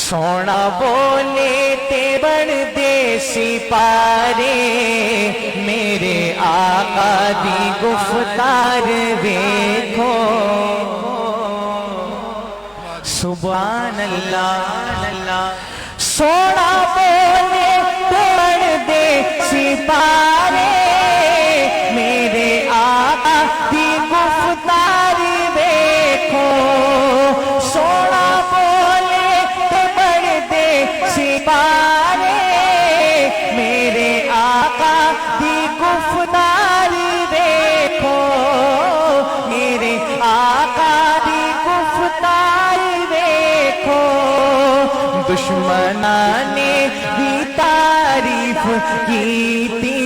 سونا بولے تے بن دے سپارے میرے آقا دی گفتار ویکھو سبحان اللہ سونا بولے تے بن دے سپارے میرے آقا دی گفتار ویکھو سونا بولے تے بن دے سپارے میرے آقا دی گفتار ویکھو میرے آقا دی گفتار ویکھو دشمناں نے بھی تعریف کیتی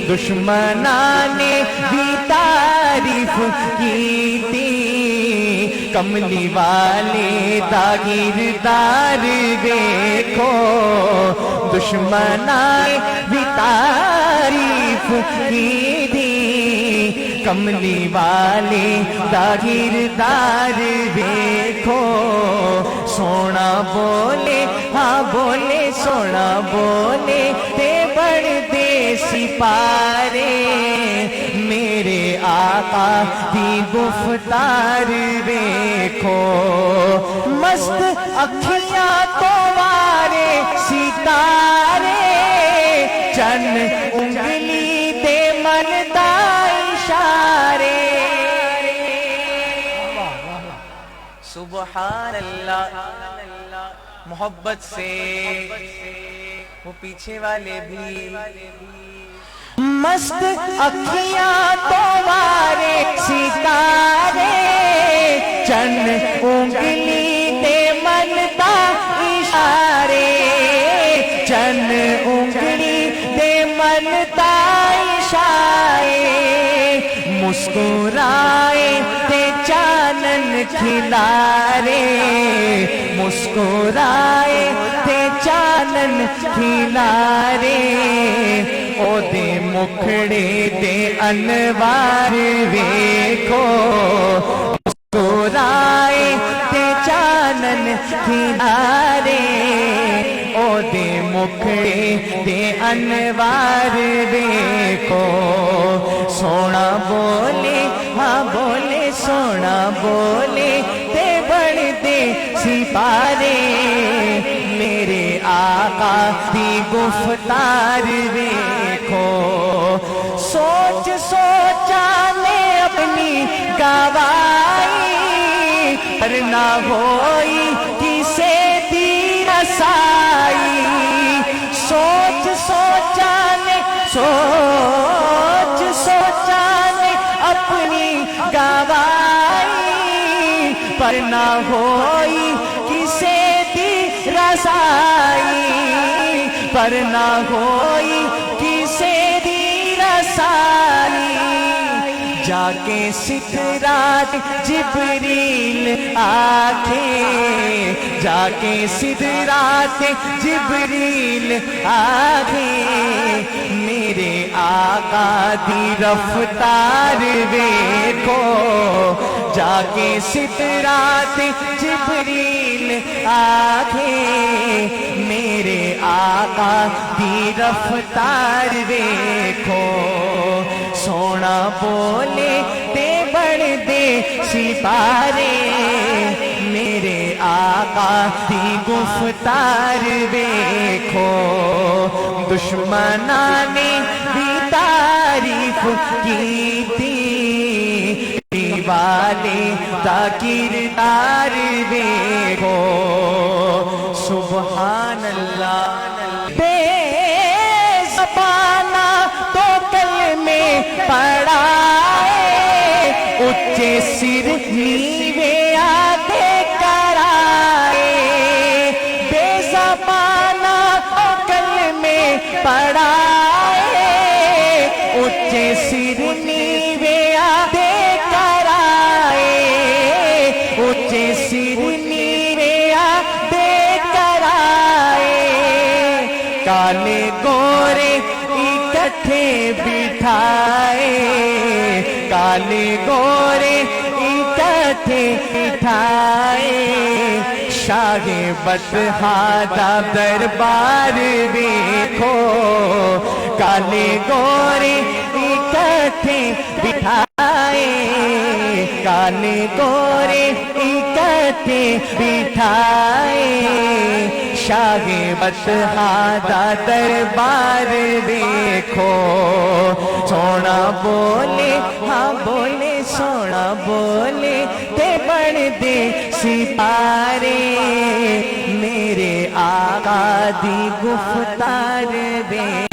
دشمناں نے بھی تعریف کیتی کملی والے دا گردار ویکھو دشمناں نے بھی تعریف کیتی کملی والے دا گردار ویکھو سونا بولے ہاں بولے سونا بولے تے بڑھ دے سپارے میرے آقا دی گفتار ویکھو مست اکھیاں تو وارے ستارے چن انگلی تے من دا اشارے سبحان اللہ محبت سے وہ پیچھے والے بھی مست اکھیاں تو وارے ستارے چن انگلی تے من دا اشارے چن انگلی تے من دا اشارے مسکرائے تے چانن کھلارے مسکرائے تے چانن کھلارے او دے مکھڑے تے انوار ویکھو مسکرائے تے چانن کھلارے او دے مکھڑے تے انوار ویکھو سونا بولے ہاں بولے سونا بولے تے بڑھ دے سپارے میرے آقا دی گفتار ویکھو سوچ سوچا نے اپنی گوائی پر نہ ہوئی کسے دی رسائی سوچ سوچا نے سوچ سوچا نے اپنی گوائی پر نہ ہوئی کسے دی رسائی پر نہ ہوئی کسے دی رسائی جا کے سدرات جبریل آکھے جا کے سدرات جبریل آکھے میرے آقا دی رفتار ویکھو جا کے سدرات جبریل آکھے میرے آقا دی رفتار ویکھو سونا بولے تے بڑھ دے سپارے میرے آقا دی گفتار ویکھو دشمناں نے بھی تعریف کیتی والے دا کردار ویکھو سبحان اللہ بے زبانہ تو کلمے پڑھائے اچھے سر نیوے آدھے کرائے بے زبانہ تو کلمے پڑھائے اچھے سر نیوے آدھے اچھے سر نیوے آدھے کرائے کالے گورے اکٹھے بٹھائے کالے گورے اکٹھے بٹھائے شاہ بطحا دا دربار دیکھو کالے گورے اکٹھے بٹھائے کالے گورے اکٹھے بٹھائے شاہ بطحا دا دربار دیکھو سونا بولے ہاں بولے سونا بولے تے بن دے ستارے میرے آقا دی گفتار دے